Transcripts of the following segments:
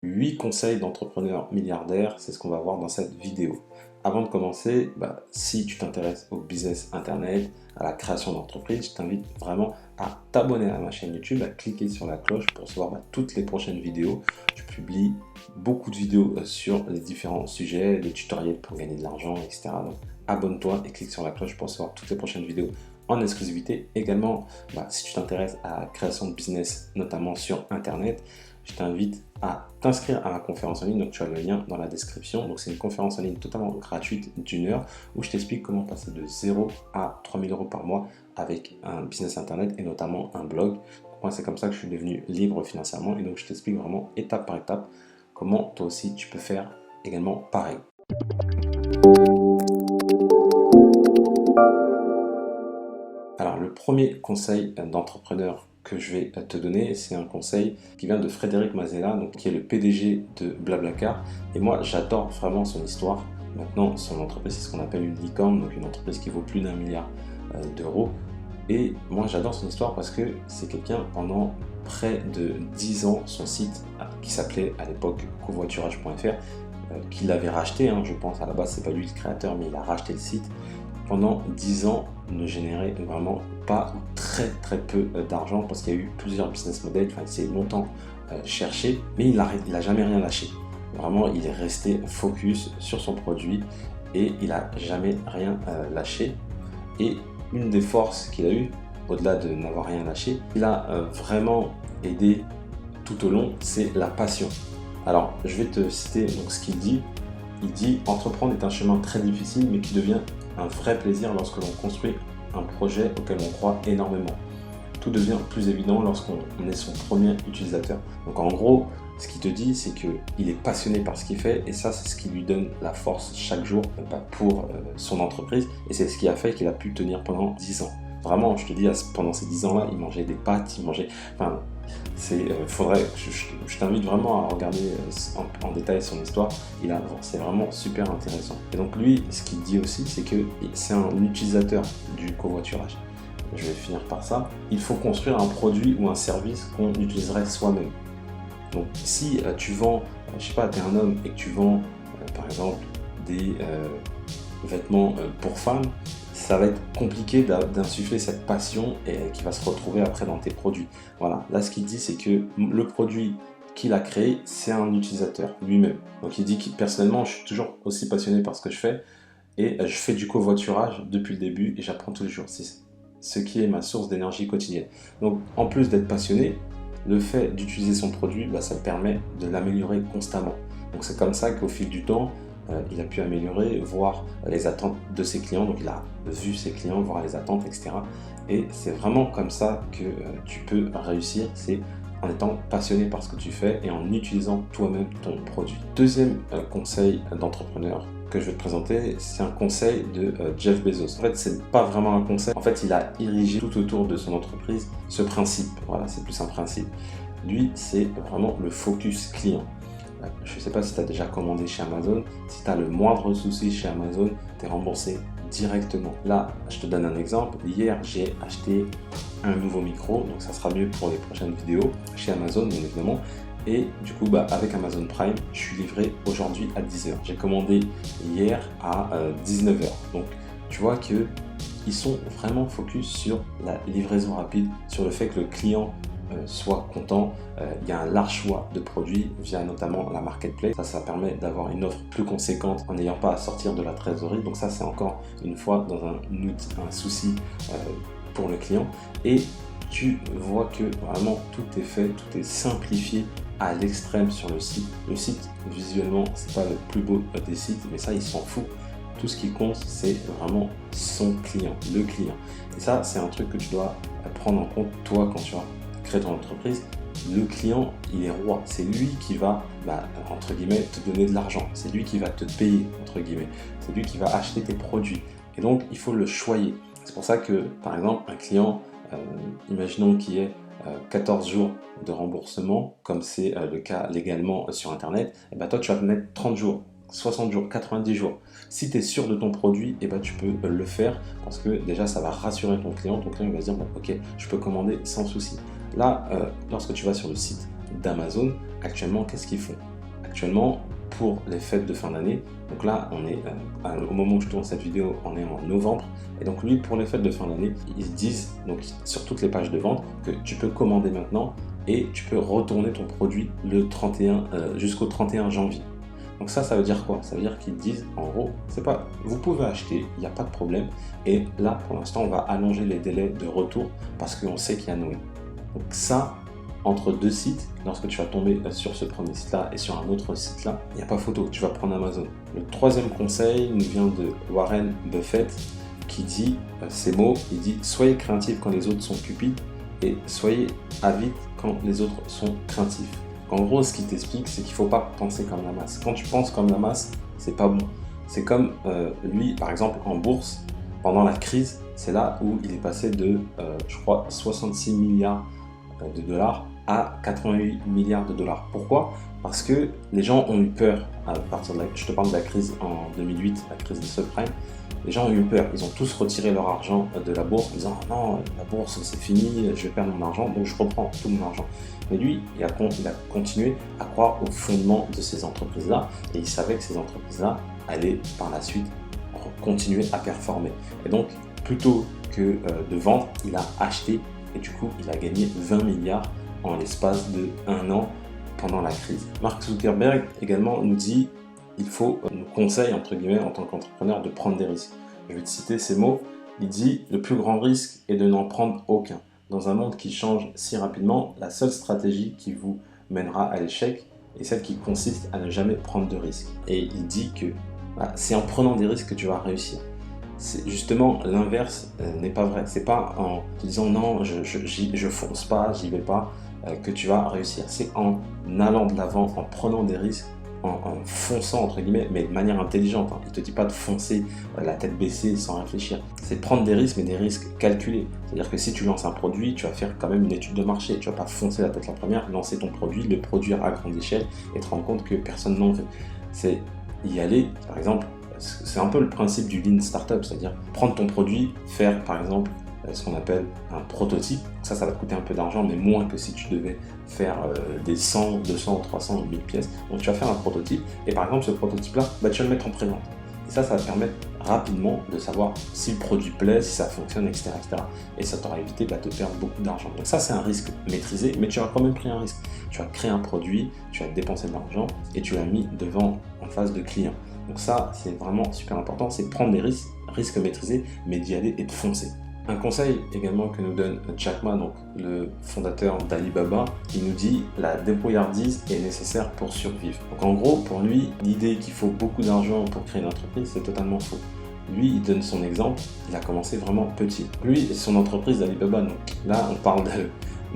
8 conseils d'entrepreneurs milliardaires, c'est ce qu'on va voir dans cette vidéo. Avant de commencer, si tu t'intéresses au business internet, à la création d'entreprise, je t'invite vraiment à t'abonner à ma chaîne YouTube, à cliquer sur la cloche pour recevoir toutes les prochaines vidéos. Je publie beaucoup de vidéos sur les différents sujets, les tutoriels pour gagner de l'argent, etc. Donc abonne-toi et clique sur la cloche pour recevoir toutes les prochaines vidéos en exclusivité. Également, si tu t'intéresses à la création de business, notamment sur internet, je t'invite à t'inscrire à ma conférence en ligne, donc tu as le lien dans la description. Donc c'est une conférence en ligne totalement gratuite d'1 heure où je t'explique comment passer de 0 à 3000 € par mois avec un business internet et notamment un blog. Moi, c'est comme ça que je suis devenu libre financièrement et donc je t'explique vraiment étape par étape comment toi aussi tu peux faire également pareil. Alors le premier conseil d'entrepreneur que je vais te donner, c'est un conseil qui vient de Frédéric Mazella, donc, qui est le PDG de Blablacar. Et moi, j'adore vraiment son histoire. Maintenant, son entreprise, c'est ce qu'on appelle une licorne, donc une entreprise qui vaut plus d'1 milliard d'euros. Et moi, j'adore son histoire parce que c'est quelqu'un, pendant près de 10 ans, son site, qui s'appelait à l'époque covoiturage.fr, qu'il avait racheté, je pense, à la base, c'est pas lui le créateur, mais il a racheté le site. Pendant 10 ans, ne générait vraiment pas ou très peu d'argent parce qu'il y a eu plusieurs business models, il s'est longtemps cherché, mais il n'a jamais rien lâché. Vraiment, il est resté focus sur son produit et il n'a jamais rien lâché. Et une des forces qu'il a eu, au-delà de n'avoir rien lâché, il a vraiment aidé tout au long, c'est la passion. Alors, je vais te citer donc ce qu'il dit. Il dit « Entreprendre est un chemin très difficile, mais qui devient un vrai plaisir lorsque l'on construit un projet auquel on croit énormément. Tout devient plus évident lorsqu'on est son premier utilisateur. » Donc en gros, ce qu'il te dit, c'est qu'il est passionné par ce qu'il fait et ça, c'est ce qui lui donne la force chaque jour pour son entreprise et c'est ce qui a fait qu'il a pu tenir pendant 10 ans. Vraiment, je te dis, pendant ces 10 ans-là, il mangeait des pâtes, il mangeait... je t'invite vraiment à regarder en détail son histoire, c'est vraiment super intéressant. Et donc lui, ce qu'il dit aussi, c'est que c'est un utilisateur du covoiturage. Je vais finir par ça. Il faut construire un produit ou un service qu'on utiliserait soi-même. Donc si tu vends, je sais pas, tu es un homme et que tu vends par exemple des vêtements pour femmes, ça va être compliqué d'insuffler cette passion et qui va se retrouver après dans tes produits. Voilà, là ce qu'il dit, c'est que le produit qu'il a créé, c'est un utilisateur lui-même. Donc il dit que personnellement, je suis toujours aussi passionné par ce que je fais et je fais du covoiturage depuis le début et j'apprends tous les jours. C'est ce qui est ma source d'énergie quotidienne. Donc en plus d'être passionné, le fait d'utiliser son produit, ça permet de l'améliorer constamment. Donc c'est comme ça qu'au fil du temps, il a pu améliorer, voir les attentes de ses clients. Donc il a vu ses clients, voir les attentes, etc. Et c'est vraiment comme ça que tu peux réussir, c'est en étant passionné par ce que tu fais et en utilisant toi-même ton produit. Deuxième conseil d'entrepreneur que je vais te présenter, c'est un conseil de Jeff Bezos. En fait, c'est pas vraiment un conseil. En fait, il a érigé tout autour de son entreprise ce principe. Voilà, c'est plus un principe. Lui, c'est vraiment le focus client. Je ne sais pas si tu as déjà commandé chez Amazon. Si tu as le moindre souci chez Amazon, tu es remboursé directement. Là, je te donne un exemple. Hier, j'ai acheté un nouveau micro. Donc, ça sera mieux pour les prochaines vidéos chez Amazon, bien évidemment. Et du coup, avec Amazon Prime, je suis livré aujourd'hui à 10 h. J'ai commandé hier à 19 h. Donc, tu vois qu'ils sont vraiment focus sur la livraison rapide, sur le fait que le client soit content. Il y a un large choix de produits via notamment la marketplace. Ça permet d'avoir une offre plus conséquente en n'ayant pas à sortir de la trésorerie. Donc ça, c'est encore une fois dans un souci pour le client. Et tu vois que vraiment tout est fait, tout est simplifié à l'extrême sur le site. Le site, visuellement, c'est pas le plus beau des sites, mais ça, il s'en fout. Tout ce qui compte, c'est vraiment son client, le client. Et ça, c'est un truc que tu dois prendre en compte, toi, quand tu vas créer ton entreprise. Le client, il est roi. C'est lui qui va, entre guillemets, te donner de l'argent. C'est lui qui va te payer, entre guillemets. C'est lui qui va acheter tes produits. Et donc, il faut le choyer. C'est pour ça que, par exemple, un client, imaginons qu'il y ait 14 jours de remboursement, comme c'est le cas légalement sur Internet, et toi, tu vas te mettre 30 jours, 60 jours, 90 jours. Si tu es sûr de ton produit, tu peux le faire parce que déjà, ça va rassurer ton client. Ton client va se dire, ok, je peux commander sans souci. Là, lorsque tu vas sur le site d'Amazon, actuellement, qu'est-ce qu'ils font? actuellement pour les fêtes de fin d'année. Donc là, on est au moment où je tourne cette vidéo, on est en novembre. Et donc lui, pour les fêtes de fin d'année, ils disent donc sur toutes les pages de vente que tu peux commander maintenant et tu peux retourner ton produit le 31 jusqu'au 31 janvier. Donc ça veut dire quoi? Ça veut dire qu'ils disent, en gros, c'est pas, vous pouvez acheter, il n'y a pas de problème. Et là, pour l'instant, on va allonger les délais de retour parce qu'on sait qu'il y a Noël. Donc ça, entre deux sites, lorsque tu vas tomber sur ce premier site-là et sur un autre site-là, il n'y a pas photo, tu vas prendre Amazon. Le troisième conseil nous vient de Warren Buffett qui dit ces mots, il dit « Soyez créatifs quand les autres sont cupides et soyez avides quand les autres sont craintifs ». En gros, ce qu'il t'explique, c'est qu'il ne faut pas penser comme la masse. Quand tu penses comme la masse, c'est pas bon. C'est comme lui, par exemple, en bourse, pendant la crise, c'est là où il est passé de, je crois, 66 milliards de dollars à 88 milliards de dollars. Pourquoi? Parce que les gens ont eu peur à partir de je te parle de la crise en 2008, la crise des subprimes. Les gens ont eu peur, ils ont tous retiré leur argent de la bourse en disant « Non, la bourse c'est fini, je vais perdre mon argent, donc je reprends tout mon argent ». Mais lui, il a continué à croire au fondement de ces entreprises-là et il savait que ces entreprises-là allaient par la suite continuer à performer. Et donc, plutôt que de vendre, il a acheté et du coup, il a gagné 20 milliards en l'espace de 1 an pendant la crise. Mark Zuckerberg également nous dit il faut, nous conseille entre guillemets en tant qu'entrepreneur de prendre des risques. Je vais te citer ces mots. Il dit le plus grand risque est de n'en prendre aucun. Dans un monde qui change si rapidement, la seule stratégie qui vous mènera à l'échec est celle qui consiste à ne jamais prendre de risques. Et il dit que c'est en prenant des risques que tu vas réussir. C'est justement l'inverse n'est pas vrai. C'est pas en te disant non, je fonce pas, j'y vais pas, que tu vas réussir. C'est en allant de l'avant, en prenant des risques, en fonçant entre guillemets, mais de manière intelligente. Il te dit pas de foncer la tête baissée sans réfléchir. C'est prendre des risques, mais des risques calculés. C'est-à-dire que si tu lances un produit, tu vas faire quand même une étude de marché. Tu vas pas foncer la tête la première, lancer ton produit, le produire à grande échelle et te rendre compte que personne n'en veut. C'est y aller, par exemple. C'est un peu le principe du Lean Startup, c'est-à-dire prendre ton produit, faire par exemple ce qu'on appelle un prototype. Ça va te coûter un peu d'argent, mais moins que si tu devais faire des 100, 200, 300 ou 1000 pièces. Donc tu vas faire un prototype et par exemple ce prototype-là, tu vas le mettre en pré-vente. Et ça va te permettre rapidement de savoir si le produit plaît, si ça fonctionne, etc. etc. Et ça t'aura évité de perdre beaucoup d'argent. Donc ça c'est un risque maîtrisé, mais tu as quand même pris un risque. Tu as créé un produit, tu as dépensé de l'argent et tu l'as mis devant en face de clients. Donc ça, c'est vraiment super important, c'est prendre des risques maîtrisés, mais d'y aller et de foncer. Un conseil également que nous donne Jack Ma, donc le fondateur d'Alibaba, il nous dit la débrouillardise est nécessaire pour survivre. Donc en gros, pour lui, l'idée qu'il faut beaucoup d'argent pour créer une entreprise, c'est totalement faux. Lui, il donne son exemple, il a commencé vraiment petit. Lui et son entreprise d'Alibaba, donc là on parle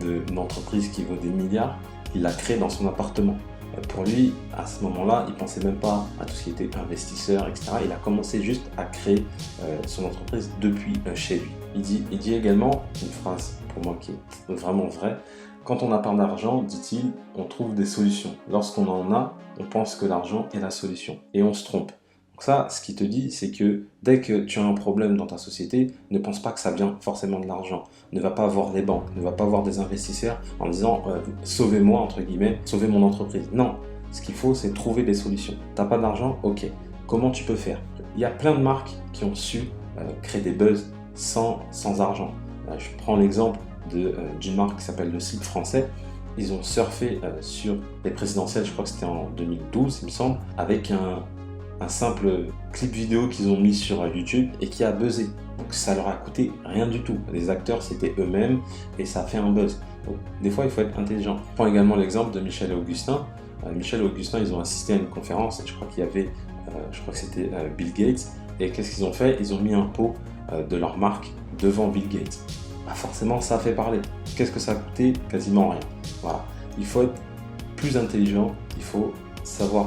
d'une entreprise qui vaut des milliards, il l'a créée dans son appartement. Pour lui, à ce moment-là, il ne pensait même pas à tout ce qui était investisseur, etc. Il a commencé juste à créer son entreprise depuis chez lui. Il dit également une phrase pour moi qui est vraiment vraie. Quand on n'a pas d'argent, dit-il, on trouve des solutions. Lorsqu'on en a, on pense que l'argent est la solution. Et on se trompe. Donc ça, ce qu'il te dit, c'est que dès que tu as un problème dans ta société, ne pense pas que ça vient forcément de l'argent. Ne va pas voir les banques, ne va pas voir des investisseurs en disant « sauvez-moi » entre guillemets, « sauvez mon entreprise ». Non, ce qu'il faut, c'est trouver des solutions. Tu n'as pas d'argent? Ok. Comment tu peux faire? Il y a plein de marques qui ont su créer des buzz sans argent. Je prends l'exemple d'une marque qui s'appelle Le Slip Français. Ils ont surfé sur les présidentielles, je crois que c'était en 2012, il me semble, avec un simple clip vidéo qu'ils ont mis sur YouTube et qui a buzzé. Donc ça leur a coûté rien du tout. Les acteurs c'était eux-mêmes et ça a fait un buzz. Donc des fois il faut être intelligent. Je prends également l'exemple de Michel et Augustin. Michel et Augustin, ils ont assisté à une conférence et je crois qu'il y avait, je crois que c'était Bill Gates. Et qu'est-ce qu'ils ont fait? Ils ont mis un pot de leur marque devant Bill Gates. Forcément ça a fait parler. Qu'est-ce que ça a coûté? Quasiment rien. Voilà. Il faut être plus intelligent, il faut savoir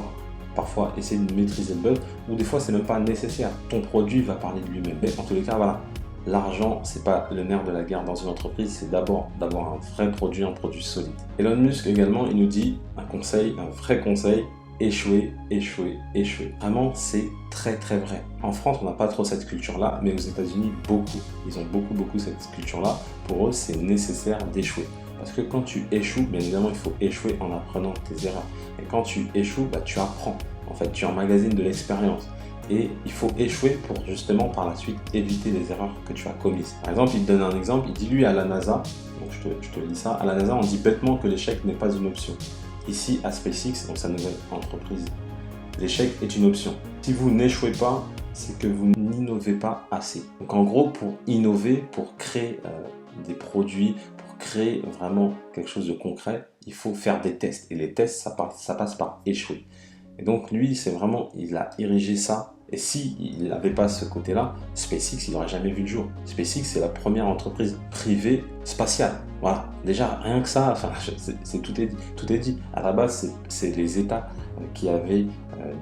parfois essayer de maîtriser le buzz, ou des fois c'est même pas nécessaire, ton produit va parler de lui-même. Mais en tous les cas, voilà, l'argent c'est pas le nerf de la guerre dans une entreprise, c'est d'abord d'avoir un vrai produit, un produit solide. Elon Musk également, il nous dit un conseil, un vrai conseil: échouer, échouer, échouer. Vraiment, c'est très très vrai. En France, on n'a pas trop cette culture-là, mais aux États-Unis, beaucoup. Ils ont beaucoup cette culture-là. Pour eux, c'est nécessaire d'échouer. Parce que quand tu échoues, bien évidemment, il faut échouer en apprenant tes erreurs. Et quand tu échoues, tu apprends. En fait, tu emmagasines de l'expérience. Et il faut échouer pour justement par la suite éviter les erreurs que tu as commises. Par exemple, il te donne un exemple, il dit lui à la NASA, donc je te lis ça, à la NASA on dit bêtement que l'échec n'est pas une option. Ici à SpaceX, donc sa nouvelle entreprise, l'échec est une option. Si vous n'échouez pas, c'est que vous n'innovez pas assez. Donc en gros, pour innover, pour créer des produits, pour créer vraiment quelque chose de concret, il faut faire des tests. Et les tests, ça passe par échouer. Et donc lui, c'est vraiment, il a érigé ça. Et s'il n'avait pas ce côté-là, SpaceX, il n'aurait jamais vu le jour. SpaceX, c'est la première entreprise privée spatiale. Voilà, déjà, rien que ça, enfin, tout est dit. À la base, c'est les États qui avaient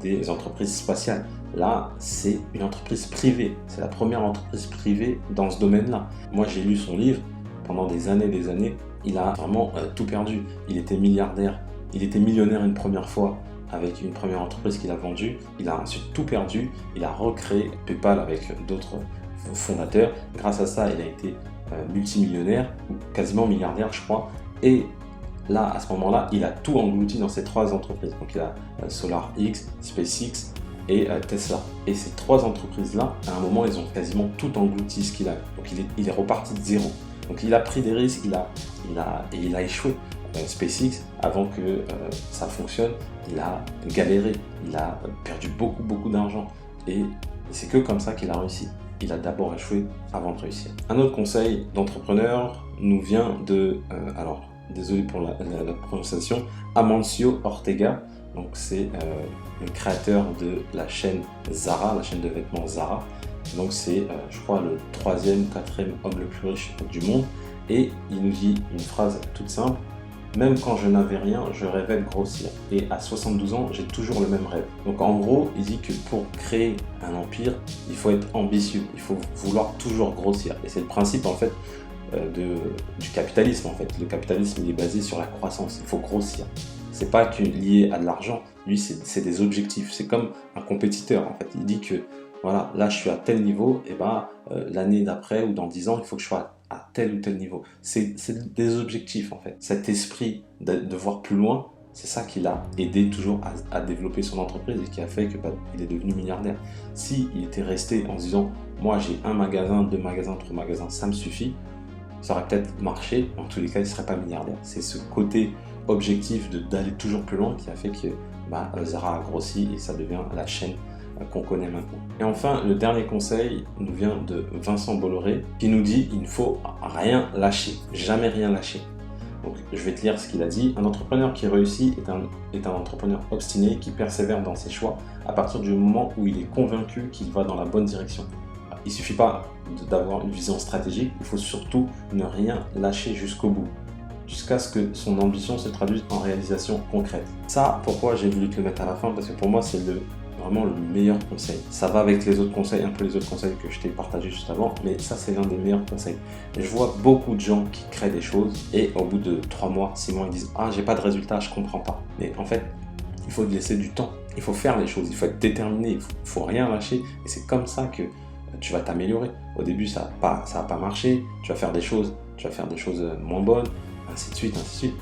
des entreprises spatiales. Là, c'est une entreprise privée. C'est la première entreprise privée dans ce domaine-là. Moi, j'ai lu son livre pendant des années. Il a vraiment tout perdu. Il était milliardaire. Il était millionnaire une première fois avec une première entreprise qu'il a vendue. Il a ensuite tout perdu. Il a recréé PayPal avec d'autres fondateurs. Grâce à ça, il a été multimillionnaire, quasiment milliardaire, je crois. Et là, à ce moment-là, il a tout englouti dans ces 3 entreprises. Donc, il a SolarX, SpaceX et Tesla. Et ces 3 entreprises-là, à un moment, ils ont quasiment tout englouti ce qu'il a. Donc, il est reparti de zéro. Donc, il a pris des risques, il a échoué. SpaceX, avant que ça fonctionne, il a galéré, il a perdu beaucoup d'argent. Et c'est que comme ça qu'il a réussi. Il a d'abord échoué avant de réussir. Un autre conseil d'entrepreneur nous vient de, alors désolé pour la prononciation, Amancio Ortega. Donc c'est le créateur de la chaîne Zara, la chaîne de vêtements Zara. Donc c'est, je crois, le 3e, 4e homme le plus riche du monde. Et il nous dit une phrase toute simple: même quand je n'avais rien, je rêvais de grossir. Et à 72 ans, j'ai toujours le même rêve. Donc en gros, il dit que pour créer un empire, il faut être ambitieux. Il faut vouloir toujours grossir. Et c'est le principe en fait du capitalisme en fait. Le capitalisme il est basé sur la croissance. Il faut grossir. C'est pas que lié à de l'argent. Lui, c'est des objectifs. C'est comme un compétiteur en fait. Il dit que voilà, là je suis à tel niveau, et l'année d'après ou dans 10 ans, il faut que je sois à tel ou tel niveau. C'est des objectifs en fait. Cet esprit de voir plus loin, c'est ça qui l'a aidé toujours à développer son entreprise et qui a fait qu'il est devenu milliardaire. S'il était resté en se disant moi j'ai 1 magasin, 2 magasins, 3 magasins, ça me suffit, ça aurait peut-être marché, en tous les cas il ne serait pas milliardaire. C'est ce côté objectif d'aller toujours plus loin qui a fait que Zara a grossi et ça devient la chaîne qu'on connaît maintenant. Et enfin, le dernier conseil nous vient de Vincent Bolloré qui nous dit il ne faut rien lâcher, jamais rien lâcher. Donc je vais te lire ce qu'il a dit. Un entrepreneur qui réussit est un entrepreneur obstiné qui persévère dans ses choix à partir du moment où il est convaincu qu'il va dans la bonne direction. Il ne suffit pas d'avoir une vision stratégique, il faut surtout ne rien lâcher jusqu'au bout, jusqu'à ce que son ambition se traduise en réalisation concrète. Ça, pourquoi j'ai voulu te le mettre à la fin? Parce que pour moi, c'est vraiment le meilleur conseil. Ça va avec les autres conseils, un peu les autres conseils que je t'ai partagé juste avant, mais ça c'est l'un des meilleurs conseils. Et je vois beaucoup de gens qui créent des choses et au bout de 3 mois, 6 mois, ils disent ah j'ai pas de résultat, je comprends pas. Mais en fait, il faut te laisser du temps, il faut faire les choses, il faut être déterminé, il faut rien lâcher et c'est comme ça que tu vas t'améliorer. Au début ça va pas marcher, tu vas faire des choses moins bonnes, ainsi de suite, ainsi de suite.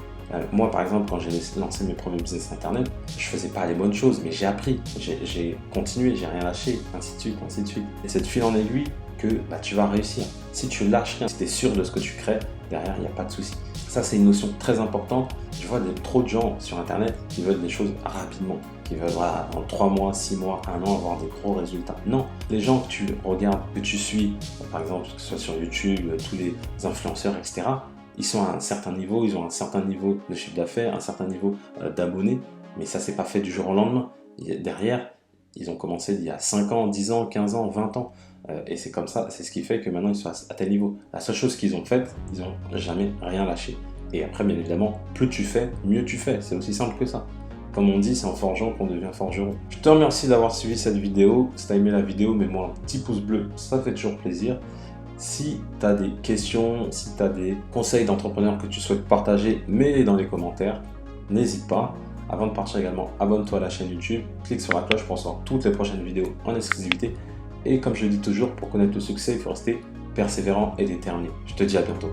Moi par exemple quand j'ai lancé mes premiers business internet, je faisais pas les bonnes choses mais j'ai appris, j'ai continué, j'ai rien lâché, ainsi de suite, ainsi de suite. Et c'est de fil en aiguille que tu vas réussir. Si tu lâches rien, si tu es sûr de ce que tu crées, derrière il n'y a pas de souci. Ça c'est une notion très importante. Je vois trop de gens sur internet qui veulent des choses rapidement, qui veulent en 3 mois, 6 mois, 1 an avoir des gros résultats. Non, les gens que tu regardes, que tu suis, par exemple que ce soit sur YouTube, tous les influenceurs, etc., ils sont à un certain niveau, ils ont un certain niveau de chiffre d'affaires, un certain niveau d'abonnés, mais ça c'est pas fait du jour au lendemain. Derrière, ils ont commencé il y a 5 ans, 10 ans, 15 ans, 20 ans, et c'est comme ça, c'est ce qui fait que maintenant ils sont à tel niveau. La seule chose qu'ils ont faite, ils n'ont jamais rien lâché. Et après, bien évidemment, plus tu fais, mieux tu fais, c'est aussi simple que ça. Comme on dit, c'est en forgeant qu'on devient forgeron. Je te remercie d'avoir suivi cette vidéo. Si tu as aimé la vidéo, mets-moi un petit pouce bleu, ça fait toujours plaisir. Si tu as des questions, si tu as des conseils d'entrepreneur que tu souhaites partager, mets-les dans les commentaires. N'hésite pas. Avant de partir également, abonne-toi à la chaîne YouTube, clique sur la cloche pour recevoir toutes les prochaines vidéos en exclusivité. Et comme je le dis toujours, pour connaître le succès, il faut rester persévérant et déterminé. Je te dis à bientôt.